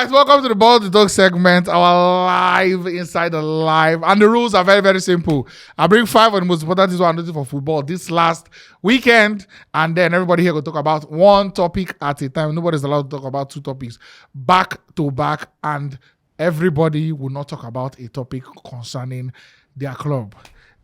right, welcome to the Ball DETOX segment, our live inside the live. And the rules are very, very simple. I bring 5 of the most important things I'm doing for football this last weekend, and then everybody here will talk about one topic at a time. Nobody's allowed to talk about 2 topics back to back, and everybody will not talk about a topic concerning their club.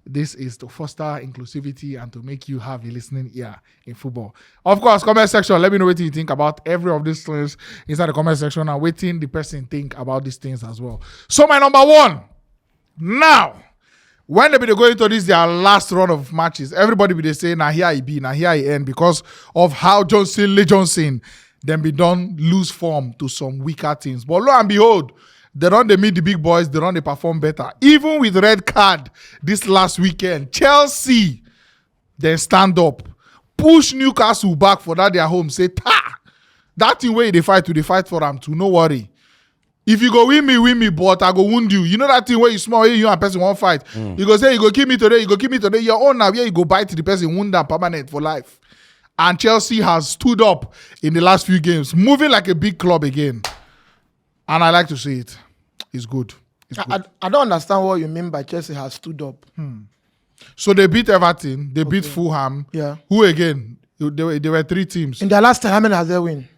This is to foster inclusivity and to make you have a listening ear in football. Of course, comment section, let me know what you think about every of these things inside the comment section, and waiting the person think about these things as well. So my number 1, now, when they be going into this their last run of matches, everybody be they say, now here I be, now here I end, because of how Lee Johnson, then be done lose form to some weaker teams. But lo and behold, they meet the big boys, they perform better. Even with red card this last weekend, Chelsea then stand up, push Newcastle back for that their home, say, that thing way they fight for them too, no worry. If you go win me, but I go wound you. You know that thing where you small, you and person won't fight. You go say, you go kill me today, your own now, you go bite the person, wound them permanent for life. And Chelsea has stood up in the last few games, moving like a big club again. And I like to see it. It's good. I don't understand what you mean by Chelsea has stood up. So they beat Everton. They beat Fulham. Yeah. Who again? There were 3 teams. In their last time, how many has they win?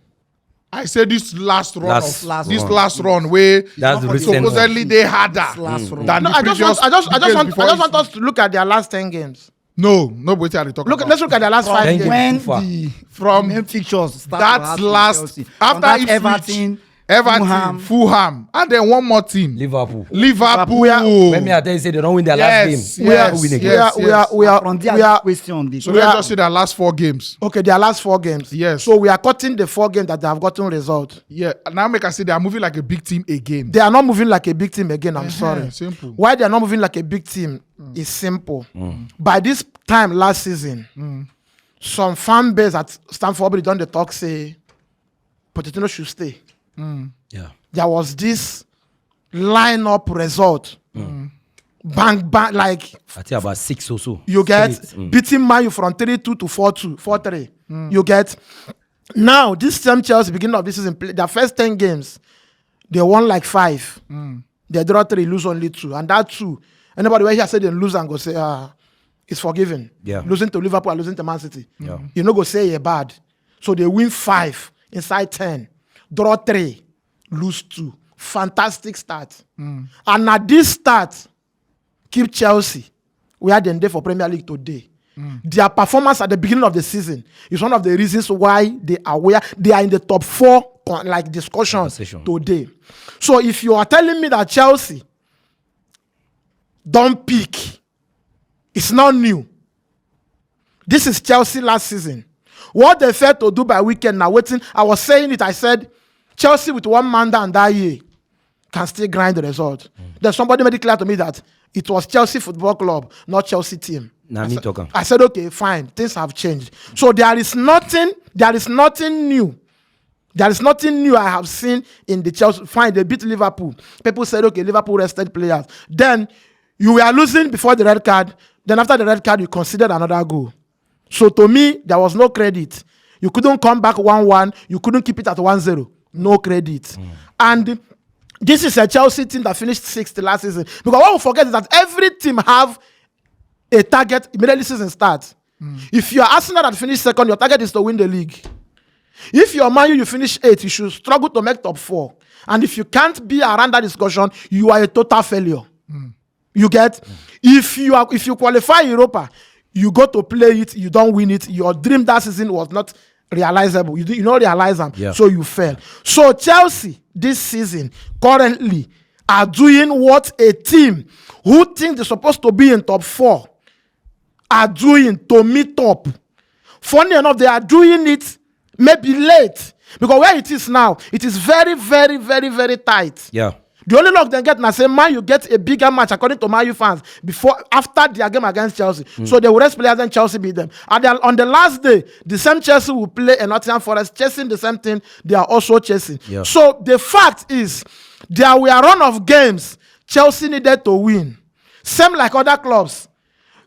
I said this last run where that's the supposedly they had that. Than the I just want us to look at their last 10 games. No, nobody had to talk about. Let's look at their last 5 games. When from main fixtures start that's last after Everton, Fulham, and then one more team. Liverpool. When me I tell you say they don't win their last game. We are question. So let's just say their last 4 games. Okay, their last 4 games. Yes. So we are cutting the 4 games that they have gotten result. Yeah. Now make us say they are moving like a big team again. They are not moving like a big team again. I'm sorry. Simple. Why they are not moving like a big team is simple. By this time last season, some fan base at Stamford Bridge done the talk say Pochettino should stay. Yeah. There was this lineup result. Bang, like I think about 6 or so. you get beating Man U from 3-2 to 4-2, 4-3. You get now this same Chelsea beginning of this season, their first 10 games, they won like 5. They draw 3, lose only 2, and that 2. Anybody where here say they lose and go say it's forgiven. Yeah. Losing to Liverpool, losing to Man City. Yeah. You know go say you're bad. So they win 5 inside 10. Draw 3, lose 2. Fantastic start. And at this start, keep Chelsea where they there for Premier League today. Their performance at the beginning of the season is one of the reasons why they are in the top 4 like discussions today. So if you are telling me that Chelsea don't peak, it's not new. This is Chelsea last season. What they failed to do by weekend now, waiting. I was saying it. I said Chelsea with one man down that year can still grind the result. Then somebody made it clear to me that it was Chelsea Football Club, not Chelsea team. I said, okay, fine. Things have changed. So there is nothing new. There is nothing new I have seen in the Chelsea. Fine, they beat Liverpool. People said, okay, Liverpool rested players. Then you were losing before the red card. Then after the red card, you considered another goal. So to me, there was no credit. You couldn't come back 1-1. You couldn't keep it at 1-0. No credit. And this is a Chelsea team that finished 6th last season. Because what we forget is that every team have a target immediately season starts. If you're Arsenal that finished 2nd, your target is to win the league. If you're Man U, you finish 8th, you should struggle to make top 4. And if you can't be around that discussion, you are a total failure. You get? If you qualify Europa, you go to play it, you don't win it. Your dream that season was not realizable. You don't realize them, so you fail. So Chelsea this season currently are doing what a team who think they're supposed to be in top 4 are doing to meet up. Funny enough, they are doing it maybe late because where it is now, it is very, very, very, very tight. Yeah. The only luck they get now say Man U get a bigger match according to Man U fans after their game against Chelsea. So they will rest players and Chelsea beat them. And on the last day, the same Chelsea will play in Nottingham Forest chasing the same thing. They are also chasing. Yeah. So the fact is, there were a run of games Chelsea needed to win. Same like other clubs.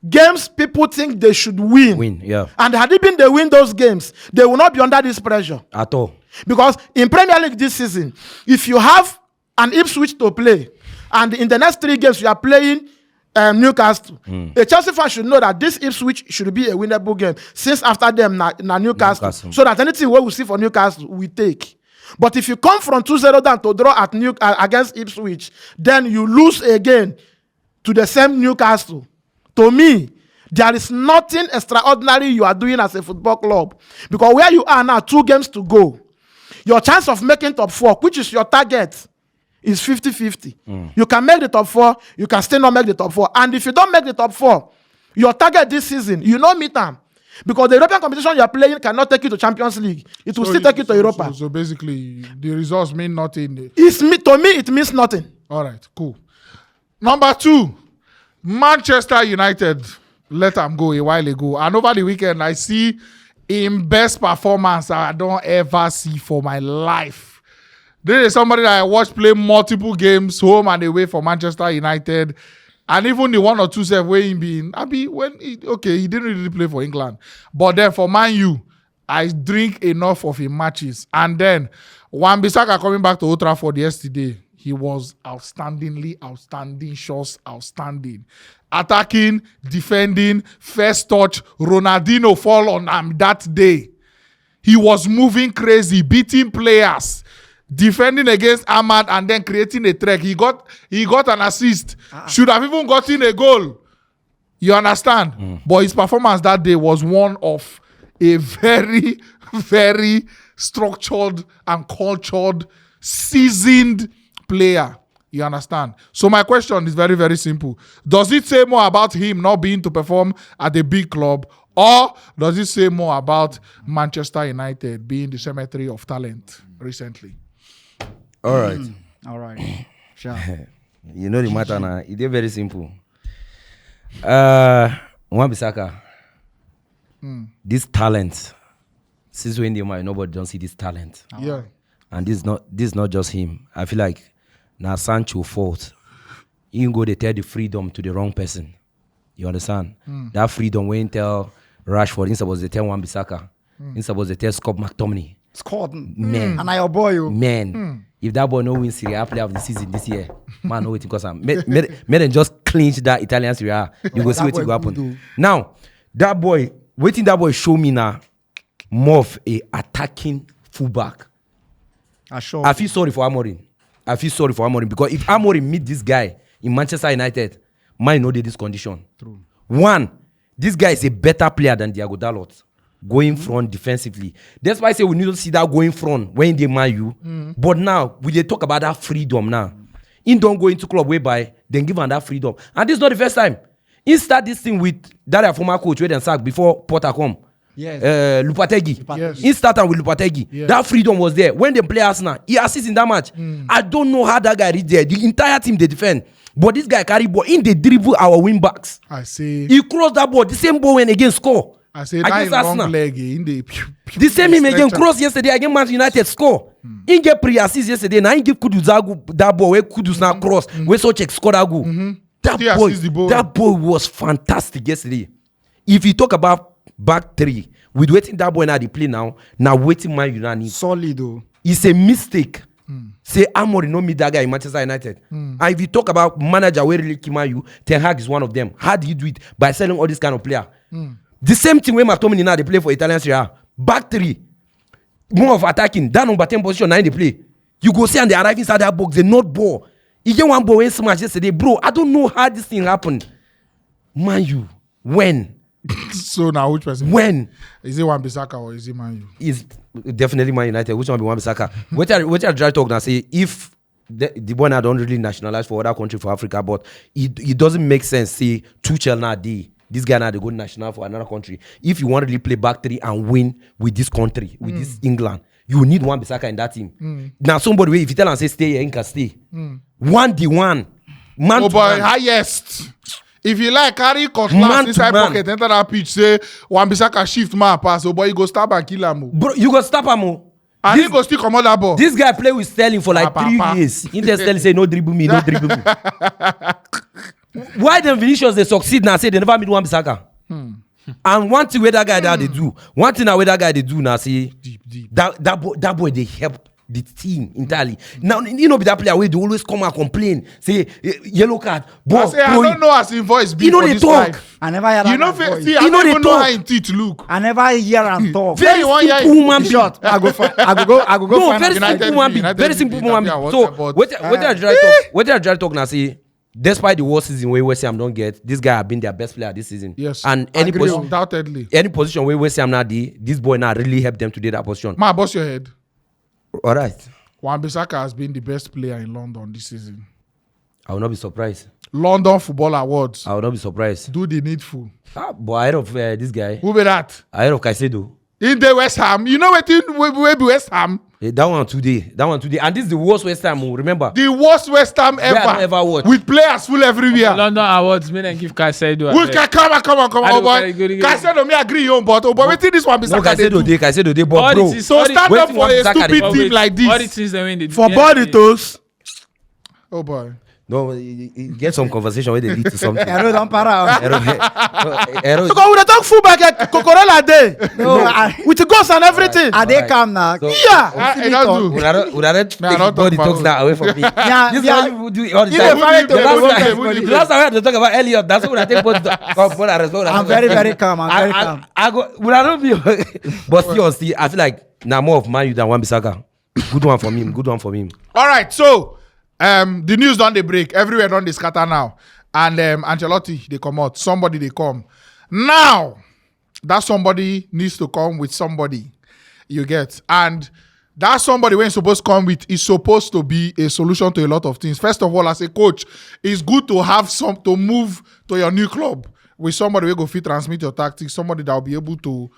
Games people think they should win. Yeah. And had it been they win those games, they will not be under this pressure. At all. Because in Premier League this season, if you have an Ipswich to play, and in the next 3 games you are playing Newcastle, a Chelsea fan should know that this Ipswich should be a winnable game, since after them na Newcastle. So that anything we will see for Newcastle, we take. But if you come from 2-0 down to draw at against Ipswich, then you lose again to the same Newcastle. To me, there is nothing extraordinary you are doing as a football club. Because where you are now, 2 games to go, your chance of making top 4, which is your target, is 50-50. You can make the top 4, you can still not make the top 4. And if you don't make the top 4, your target this season, you don't meet them. Because the European competition you are playing cannot take you to Champions League. It will still take you to Europa. So basically, the results mean nothing. To me, it means nothing. All right, cool. Number 2, Manchester United let them go a while ago. And over the weekend, I see in best performance I don't ever see for my life. There is somebody that I watched play multiple games home and away for Manchester United. And even the 1 or 2 save where he been, he didn't really play for England. But then for Man U, I drink enough of his matches. And then Wan-Bissaka coming back to Old Trafford yesterday, he was outstanding, shots outstanding. Attacking, defending, first touch, Ronaldinho fall on him that day. He was moving crazy, beating players, defending against Ahmad and then creating a threat. He got an assist. Should have even gotten a goal. You understand? But his performance that day was one of a very, very structured and cultured, seasoned player. You understand? So my question is very, very simple. Does it say more about him not being to perform at a big club, or does it say more about Manchester United being the cemetery of talent recently? All right. All right. Sure. You know the matter now. It is very simple. Wan-Bissaka. This talent. Since when nobody don't see this talent. Yeah. And this is not just him. I feel like now Sancho fault. You go they tell the freedom to the wrong person. You understand? That freedom when you tell Rashford, instead of they tell Wan-Bissaka, instead of they tell Scott McTominay. Scored. Man. And I your boy you. Man. If that boy no win Serie A player of the season this year, man, no waiting because I'm made them just clinch that Italian Serie A. You go see what will happen. Now, that boy show me now more of a attacking fullback. I feel sorry for Amorim. Because if Amorim meet this guy in Manchester United, might know this condition. True. One, this guy is a better player than Diego Dalot. Going front defensively. That's why I say we need to see that going front when they man you. But now, we dey talk about that freedom now. He don't go into club whereby then give him that freedom. And this is not the first time. He start this thing with that former coach where they sack before Potter come. Yes. Lupategi. Yes. He started with Lupategi. Yes. That freedom was there. When they play Arsenal, he assists in that match. I don't know how that guy reached there. The entire team they defend. But this guy carry ball in the dribble our wing backs. I say He crossed that ball. The same ball when again score. I say that against long Arsenal. leg in the Same him again cross yesterday against Man United score. He get pre-assist yesterday. Now he give Kudus that ball where Kudus now cross. Where Sochek score that goal. That boy was fantastic yesterday. If you talk about back 3, with waiting that boy now they play now waiting Man United. Solid though. It's a mistake. Say Amorim no meet that guy in Manchester United. And if you talk about manager where really Kima you, Ten Hag is one of them. How do you do it? By selling all this kind of player. The same thing when McTominay now they play for Italian Serie A. Back 3, more of attacking. That number 10 position now they play. You go see and they arrive inside that box. They not ball. You get one ball when smash yesterday, bro. I don't know how this thing happened. Man, you when? So now which person? When? Is it Wan-Bissaka or is it Man U? Is definitely Man United. Which one be Wan-Bissaka? What I try talk now say if the boy now don't really nationalize for other country for Africa, but it doesn't make sense. See Tuchel now this guy now they go national for another country. If you want to really play back 3 and win with this country, with this England, you need Wan-Bissaka in that team. Now somebody if you tell and say stay here, he can stay. 1-1. Man Oh boy, highest. If you like, carry cutlass inside pocket, enter that pitch, say Wan-Bissaka shift man pass, oh boy, you go stab and kill him. Bro, you go stop him. And he go still come on that ball. This guy play with Sterling for like 3 years. He just Sterling say no dribble me. Why the Vinicius they succeed now say they never meet Wan-Bissaka? And one thing where that guy that they do, one thing where that guy they do now, see, Deep. that boy they help the team entirely. Now you know be that player where they always come and complain, say yellow card, I ball, say I don't know as his voice be You know for they this talk. life. I never hear that. You know, voice. see, I You know don't they even know talk. how him teeth look. I never hear and talk. very one year simple human being. Short. I go go. No, find very out. United simple human being. United Very beat simple United human beat being. and So whatever, what I try to talk now? See, despite the worst season where West Ham don't get, this guy have been their best player this season. Yes. And any Agree, position, undoubtedly. any position where West Ham now this boy now really help them to do that position. Ma, boss your head. All right, Wan-Bissaka has been the best player in London this season. I will not be surprised. London Football Awards. I will not be surprised. Do the needful. But ahead of this guy, Who be that? ahead of Caicedo. In the West Ham. You know what we be West Ham? That one today. And this is the worst West Ham. Remember? The worst West Ham I don't ever. ever watch. With players full everywhere. London Awards, me and give Caicedo. We can come on. I Oh don't boy. carry good. Caicedo me agree on, but waiting this one be No, Saka they do. Caicedo dey, but All bro. it is- So stand up Waiting for a Wan-Bissaka dey stupid come. team like All the this. things that when they do. For body toast. Oh boy. No, get some conversation where they lead to something. Hero don't para. Hero- Because we dey talk fullback at Cocorella Day. No, I With the ghost and everything. they Alright. come now. So- Yeah. I don't do. Would I take I don't body talk talks about- now away from me? Yeah, This is yeah. how you do it all the You time. dey find The it last to time- everybody. the last time I had to talk about Elliot, that's when I take body talk. I'm very calm. I'm very calm. I go. Would I not be? But still, I feel like now more of Man U than Wan-Bissaka. Good one for him. Good one for him. All right, so the news done they break everywhere, done they scatter now, and Ancelotti they come out. Somebody they come now. That somebody needs to come with somebody. You get, and that somebody when supposed to come with is supposed to be a solution to a lot of things. First of all, as a coach, it's good to have some to move to your new club with somebody who go fit transmit your tactics, somebody that will be able to,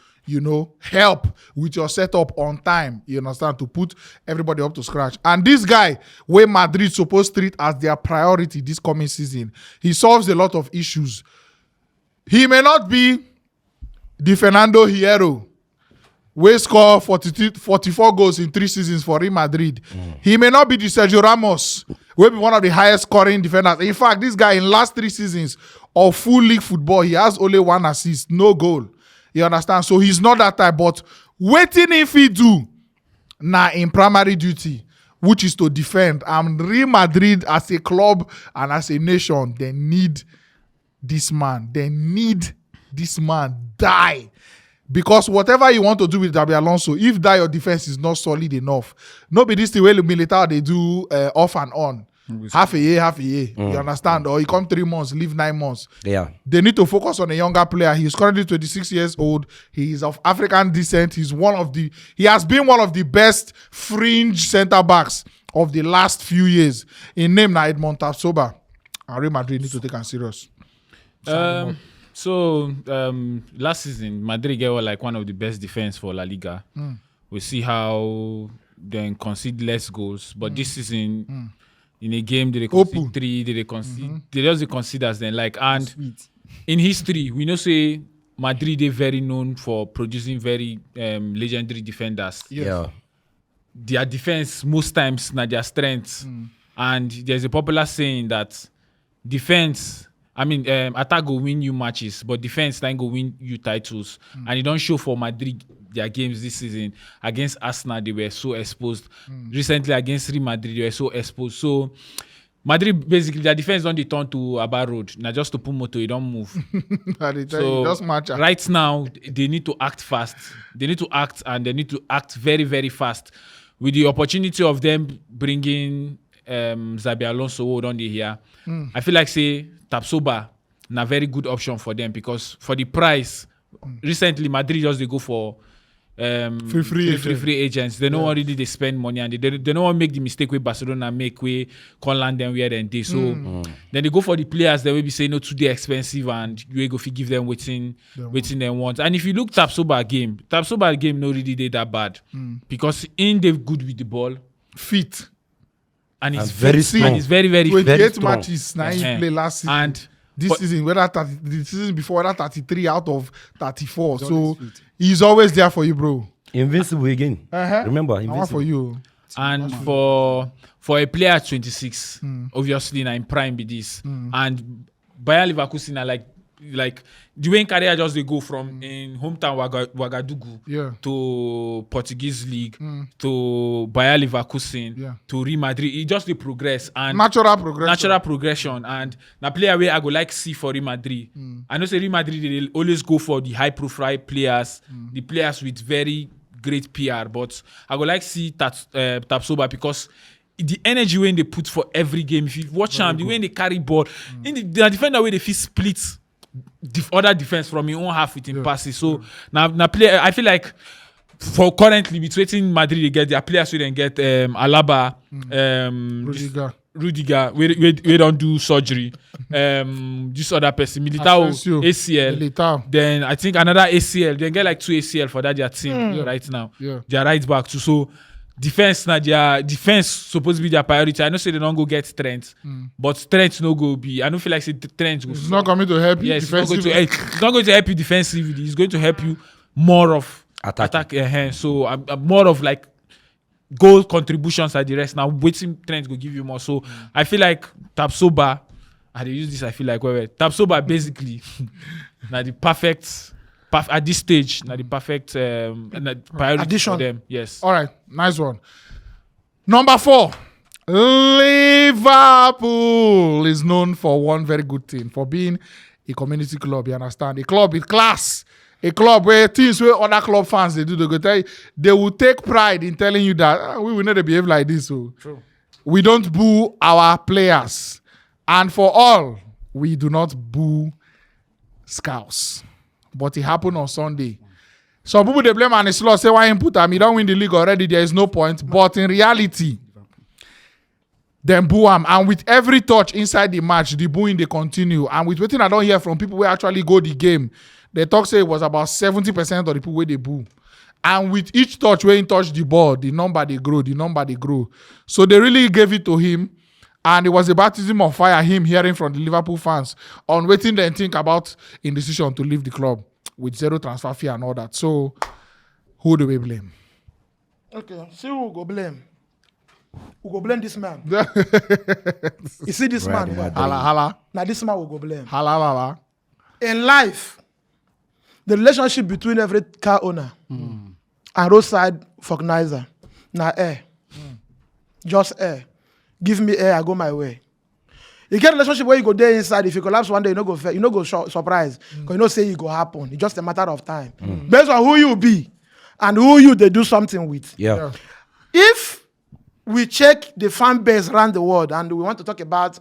help with your setup on time. You understand? To put everybody up to scratch. And this guy, where Madrid supposed to treat as their priority this coming season, he solves a lot of issues. He may not be the Fernando Hierro, we score 44 goals in 3 seasons for Real Madrid. He may not be the Sergio Ramos, will be one of the highest scoring defenders. In fact, this guy in last 3 seasons of full league football, he has only 1 assist, no goal. You understand? So he's not that type. But waiting if he do now in primary duty, which is to defend. And Real Madrid as a club and as a nation, they need this man. They need this man die. Because whatever you want to do with Xabi Alonso, if that your defense is not solid enough, nobody this the way the military they do off and on. Half a year. You understand? Or you come 3 months, leave 9 months. Yeah. They need to focus on a younger player. He's currently 26 years old. He is of African descent. He has been one of the best fringe center backs of the last few years. In name na Edmond Tapsoba. And Real Madrid need to take him serious. Last season, Madrid get like one of the best defense for La Liga. We see how they concede less goals, but this season, in a game, they concede 3, they concede, they just concede as then like, and Sweet. in history, we know say Madrid they very known for producing very legendary defenders. Yeah. Their defense most times na their strength, and there's a popular saying that defense. Attack go win you matches, but defense then go win you titles. And it don't show for Madrid their games this season. Against Arsenal, they were so exposed. Recently against Real Madrid, they were so exposed. So Madrid basically their defense don't turn to a bad road. Now just to put moto, it don't move. So just match. right now they need to act fast. They need to act, and they need to act very, very fast. With the opportunity of them bringing Xabi Alonso on the here, I feel like say Tapsoba na very good option for them, because for the price, recently Madrid just they go for free agents. They don't already they spend money, and they don't want to make the mistake where Barcelona make where can land them where then they. So then they go for the players that will be saying no too expensive, and you go give them waiting they want. And if you look Tapsoba game no really did that bad, because in they good with the ball, Fit. and it's very strong. and it's very, very 28 strong. matches now he play last season. and This season, the season before, whether 33 out of 34. So he's always there for you, bro. Invincible again. Remember, I want invincible. for you. And for a player at 26, obviously now in prime be this. And Bayer Leverkusen are like like the way in career just they go from in hometown Ouagadougou to Portuguese league to Bayer Leverkusen to Real Madrid. It just the progress and natural progression and na player where I go like see for Real Madrid. I know say Real Madrid they always go for the high profile players, the players with very great PR, but I go like see Tapsoba because the energy when they put for every game, if you watch them, the way they carry ball, in the defender way they feel split other defense from your own half with him passes. So now play. I feel like for currently between Madrid they get their players, we then get Alaba, Rudiger, we don't do surgery. This other person, Militao, ACL. Then I think another ACL. They get like 2 ACL for that their team right now. They are right back too. So defense now, their defense supposed to be their priority. I know say they don't go get strength, but strength no go be. I don't feel like say strength go. It's not coming to help you. Yes, it's not going to help you defensively. It's going to help you more of attack. So I'm more of like goal contributions at the rest. Now waiting trends go give you more. So I feel like Tapsoba, and they use this. I feel like Tapsoba basically now the perfect. At this stage, now the perfect priority addition for them. Yes. All right, nice one. Number 4, Liverpool is known for one very good thing, for being a community club. You understand? A club with class. A club where teams where other club fans they go tell you, they will take pride in telling you that we will not behave like this. So true. We don't boo our players, and for all, we do not boo scouts. But it happened on Sunday. Some people they blame Arne Slot, say why him put him? He don't win the league already. There is no point. But in reality, them boo him. And with every touch inside the match, the booing they continue. And with waiting I don't hear from people who actually go the game, they talk say it was about 70% of the people where they boo. And with each touch where he touch the ball, the number they grow. So they really gave it to him. And it was a baptism of fire, him hearing from the Liverpool fans on waiting then think about in decision to leave the club with 0 transfer fee and all that. So, who do we blame? Okay, see who we go blame. We go blame this man. You see this man? Hala. Now this man we go blame. Hala. In life, the relationship between every car owner and roadside organizer, now air. Just air. Give me air, I go my way. You get a relationship where you go there inside. If you collapse one day, you no go surprise. Because you know say it go happen. It's just a matter of time. Based on who you be and who you they do something with. Yeah. If we check the fan base around the world and we want to talk about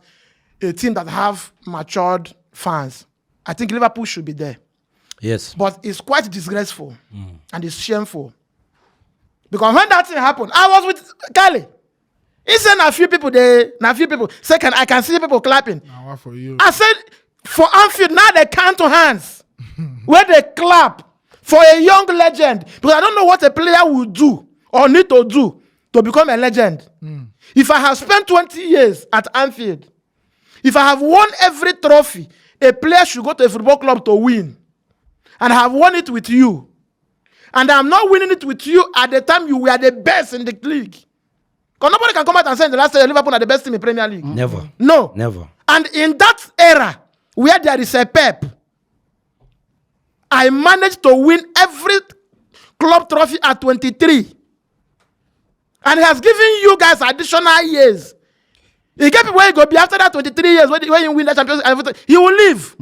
a team that have matured fans, I think Liverpool should be there. Yes. But it's quite disgraceful and it's shameful. Because when that thing happened, I was with Cali. He said, a few people. Second, I can see people clapping. Now, for you? I said, for Anfield, now they count to hands. Where they clap for a young legend. Because I don't know what a player will do or need to do to become a legend. If I have spent 20 years at Anfield, if I have won every trophy, a player should go to a football club to win. And I have won it with you. And I'm not winning it with you at the time you were the best in the league. Because nobody can come out and say in the last year Liverpool are the best team in Premier League. Never. No. Never. And in that era, where there is a Pep, I managed to win every club trophy at 23. And he has given you guys additional years. He get people where you go be after that 23 years, when you win that championship, he will leave.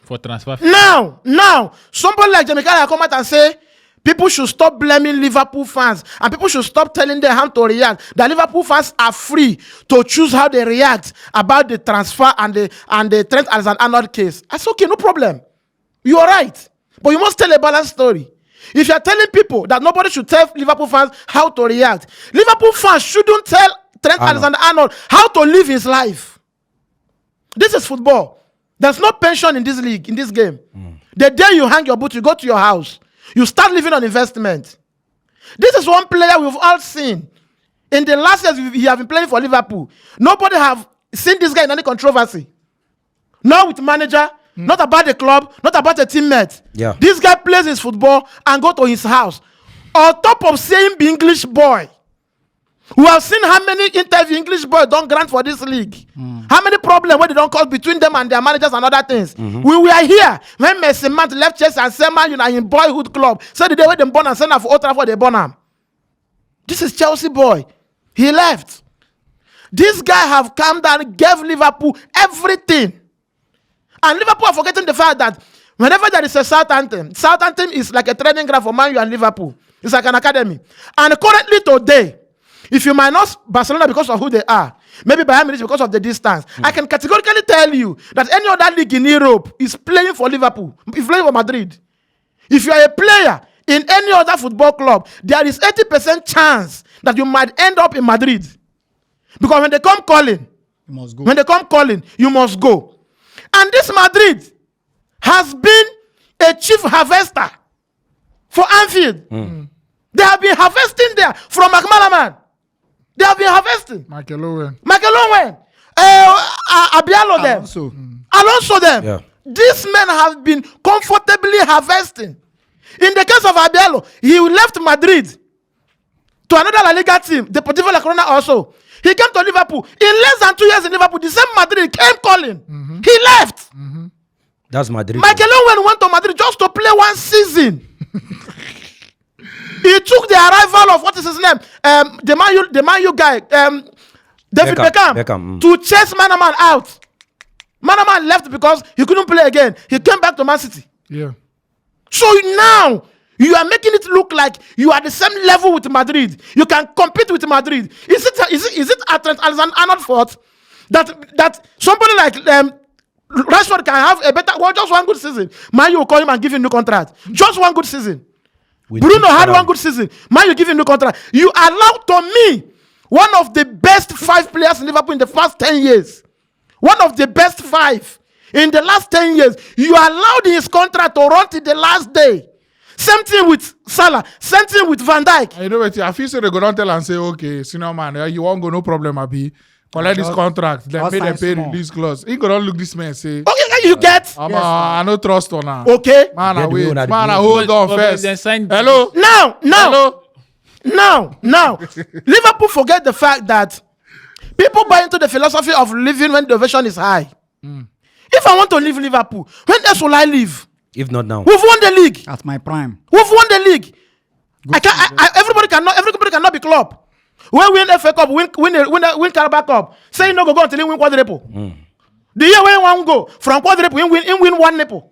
For transfer. Now, somebody like Jamie Carragher come out and say, people should stop blaming Liverpool fans and people should stop telling them how to react. The Liverpool fans are free to choose how they react about the transfer and the Trent Alexander-Arnold case. I said, okay, no problem. You are right. But you must tell a balanced story. If you are telling people that nobody should tell Liverpool fans how to react, Liverpool fans shouldn't tell Trent Alexander-Arnold how to live his life. This is football. There's no pension in this league, in this game. The day you hang your boot, you go to your house. You start living on investment. This is one player we've all seen. In the last years he have been playing for Liverpool. Nobody have seen this guy in any controversy. Not with manager, not about the club, not about a teammate. Yeah. This guy plays his football and go to his house. On top of saying the English boy. We have seen how many interview English boys don't grant for this league. How many problems where they don't cause between them and their managers and other things. We were here when Messi Mount left Chelsea and said, man, you know, in boyhood club. So the day when they born and send her for Old Trafford, they born him. This is Chelsea boy. He left. This guy have come down, gave Liverpool everything. And Liverpool are forgetting the fact that whenever there is a Southampton is like a training ground for Man U and Liverpool. It's like an academy. And currently today, if you minus Barcelona because of who they are, maybe Bayern Munich because of the distance, I can categorically tell you that any other league in Europe is playing for Liverpool, is playing for Madrid. If you are a player in any other football club, there is 80% chance that you might end up in Madrid. Because when they come calling, You must go. when they come calling, you must go. And this Madrid has been a chief harvester for Anfield. They have been harvesting there from McManaman. They have been harvesting. Michael Owen. Michael Owen, Abialo them, Also, Alonso them. Yeah. These men have been comfortably harvesting. In the case of Abialo, he left Madrid to another La Liga team, the Deportivo La Corona also. He came to Liverpool. In less than 2 years in Liverpool, the same Madrid came calling. He left. That's Madrid. Michael Owen went to Madrid just to play one season. He took the arrival of, what is his name? The Man U guy, David Beckham, to chase Manaman out. Manaman left because he couldn't play again. He came back to Man City. Yeah. So now you are making it look like you are the same level with Madrid. You can compete with Madrid. Is it at Trent Alexander-Arnold's fault that somebody like Rashford can have a better, well, just one good season? Man, you will call him and give him new contract. Just one good season. Bruno had one good season. Man, you give him new contract. You allowed, to me, one of the best 5 players in Liverpool in the first 10 years. One of the best 5 in the last 10 years. You allowed his contract to run till the last day. Same thing with Salah. Same thing with Van Dijk. And you know what? I feel so they go down tell and say, okay, senior man, you won't go, no problem, Abi. Collect this contract. Then just pay them sign pay small. release clause. He go down look this man say, Okay, you get. I no trust on her. Okay. Man, I Get the wait. one at the Man, I beginning. hold on But first. then sign- Hello? Now. Hello? Liverpool forget the fact that people buy into the philosophy of living when the ovation is high. If I want to leave Liverpool, when else will I leave? If not now. We've won the league. at my prime. We've won the league. Everybody cannot be club. When we win FA Cup, win Carabao Cup. Say no go until you win quadruple. The year when one go from quadruple, win one nipple.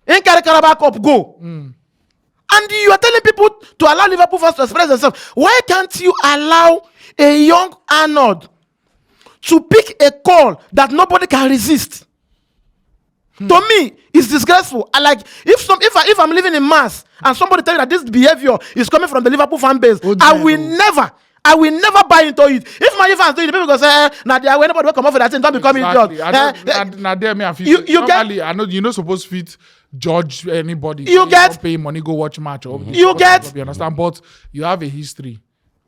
In Carabao Cup go. And you are telling people to allow Liverpool fans to express themselves. Why can't you allow a young Arnold to pick a call that nobody can resist? To me, it's disgraceful. I like if I'm living in mass and somebody tell me that this behavior is coming from the Liverpool fan base, I will never buy into it. If my fans do it, people go say, "Nah, they are anybody will come off for that thing. Don't become idiot." Now there me I feel. You Normally, I know you're not supposed to fit judge anybody. You get- don't pay money, go watch match. Or You get- You understand? But you have a history.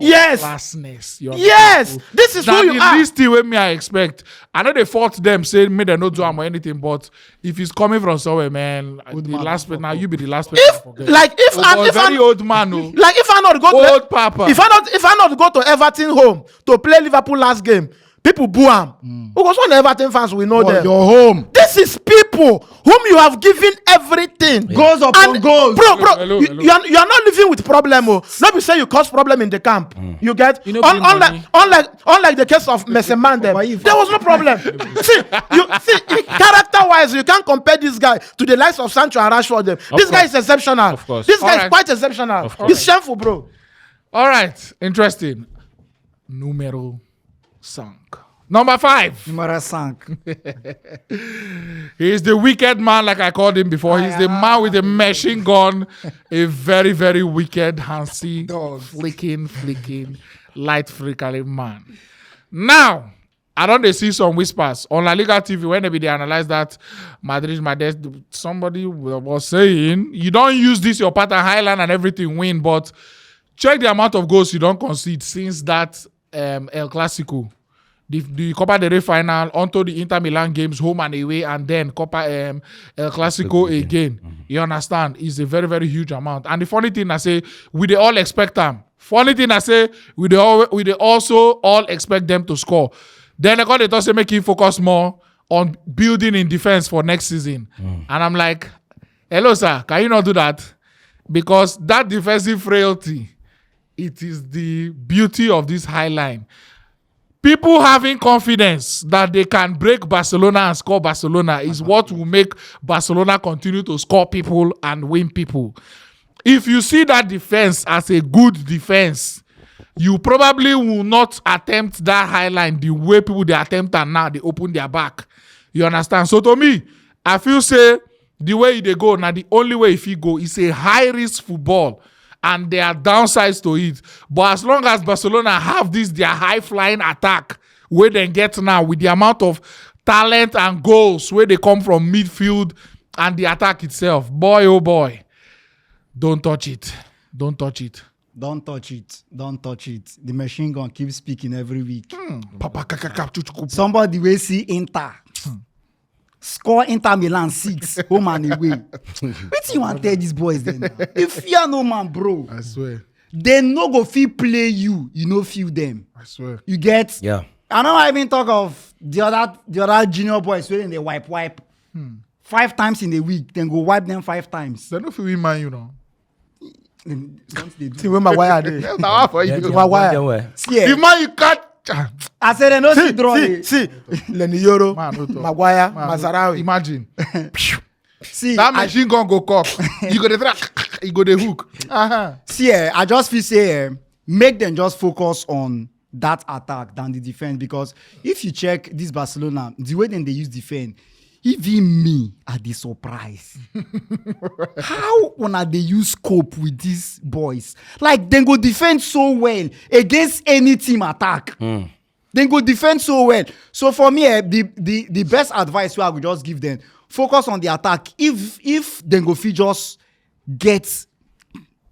Yes, Classness. You yes. understand? This is who Now, you the are. least thing with me, I expect. I know they fought them, saying me they not do am or anything. But if it's coming from somewhere, man, the man, last person now you be the last person. If to forget. if very old man, oh. like if I not go Old to papa. if I not go to Everton home to play Liverpool last game, people boo am. Because one Everton fans we know them. Your home. This is people whom you have given everything. Goals upon And goals. Bro, Hello. you are not living with problem. Oh. Not be say you cause problem in the camp. You get? You know, bring money. Unlike the case of Messeman, there was no problem. see, character-wise, you can't compare this guy to the likes of Sancho and Rashford. Them. This guy is exceptional. Of course. This guy is Alright. quite exceptional. Of course. It's shameful, bro. All right, interesting. Numero 5. Number 5. Numero 5. He is the wicked man, like I called him before. He's the man with the machine gun. A very, very wicked, handsy, Dog. flicking, light freaking man. Now, I don't they see some whispers on La Liga TV when they analyze that Madrid, somebody was saying, you don't use this, your pattern Highland and everything win, but check the amount of goals you don't concede since that El Clasico. The Copa del Rey final onto the Inter Milan games, home and away, and then Copa El Clasico again. You understand? It's a very, very huge amount. And the funny thing I say, we they all expect them Funny thing I say, we dey also all expect them to score. Then I got the thought say make him focus more on building in defense for next season. And I'm like, hello sir, can you not do that? Because that defensive frailty, it is the beauty of this high line. People having confidence that they can break Barcelona and score Barcelona is what will make Barcelona continue to score people and win people. If you see that defense as a good defense, you probably will not attempt that high line the way people they attempt and now they open their back. You understand? So to me, I feel say the way they go, now the only way if you go is a high-risk football. And there are downsides to it. But as long as Barcelona have this, their high-flying attack, where they get now with the amount of talent and goals where they come from midfield and the attack itself, boy, oh boy, don't touch it. Don't touch it. Don't touch it. Don't touch it. The machine gun keeps speaking every week. Somebody will see Inter. Score Inter Milan 6, home and away. What you want to tell these boys then? They fear no man, bro. I swear. They no go feel play you. You no feel them. I swear. You get? Yeah. I know I even talk of the other junior boys when they wipe 5 times in a week. Then go wipe them 5 times. They don't feel we man, you know. Once they do. See when Maguire dey. That's not for you. Maguire. See, The man you can't. I said they no see draw. See, Lenny Yoro, Man, no talk. Maguire, Man, Mazarawi. Imagine. See, That machine gun go cock. You go the track. You go the hook. see, I just feel say make them just focus on that attack than the defense, because if you check this Barcelona, the way then they use defense, even me at the surprise. How wanna they use scope with these boys? Like they go defend so well against any team attack. They go defend so well. So for me, the best advice I would just give them, focus on the attack. If they go fit just get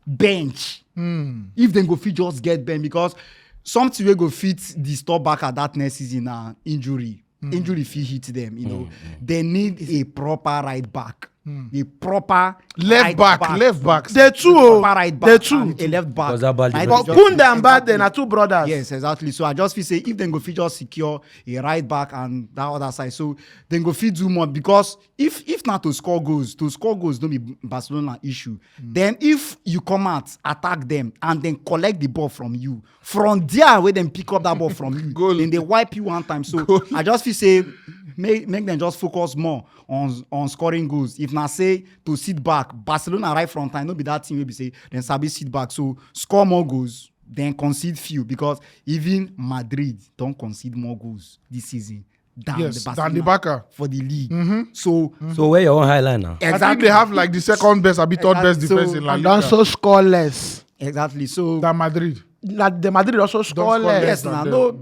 bench, if they go fit just get bench, because something will go fit the store back at that next season injury. Injury fit hit them, you know. They need a proper right back. A proper Left back. They two, proper right back. they two. And a left back. Because that ball Right difference. back. But Kunde and Bade are two brothers. Yes, exactly. So I just feel say if they go fit just secure a right back and that other side, so then go fit do more, because if not to score goals don't be Barcelona issue. Then if you come out, attack them and then collect the ball from you, from there where then pick up that ball from you, Goal. then they wipe you one time. So I just feel say make them just focus more on scoring goals. If not say to sit back, Barcelona right front time, no be that team will be say then Sabi sit back. So score more goals, then concede few, because even Madrid don't concede more goals this season than Yes, the than the Barcelona Barca. for the league. So So where your own highline now? I think they have like the second best, third best Exactly. defense So- in La And Liga. also scoreless. exactly. So Than Madrid. Like the Madrid also score scoreless. less. yes, now no,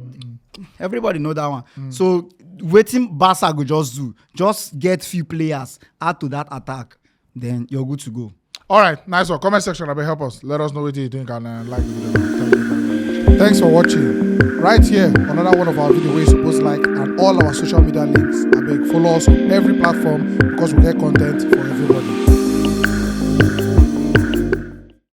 everybody know that one. So waiting Barca go just do, just get few players add to that attack, then you're good to go. All right, nice one. Comment section, Abel, help us. Let us know what you think and like the video. Thank you very much. Thanks for watching. Right here, another one of our video where you're supposed to like, and all our social media links. Abel, follow us on every platform because we get content for everybody.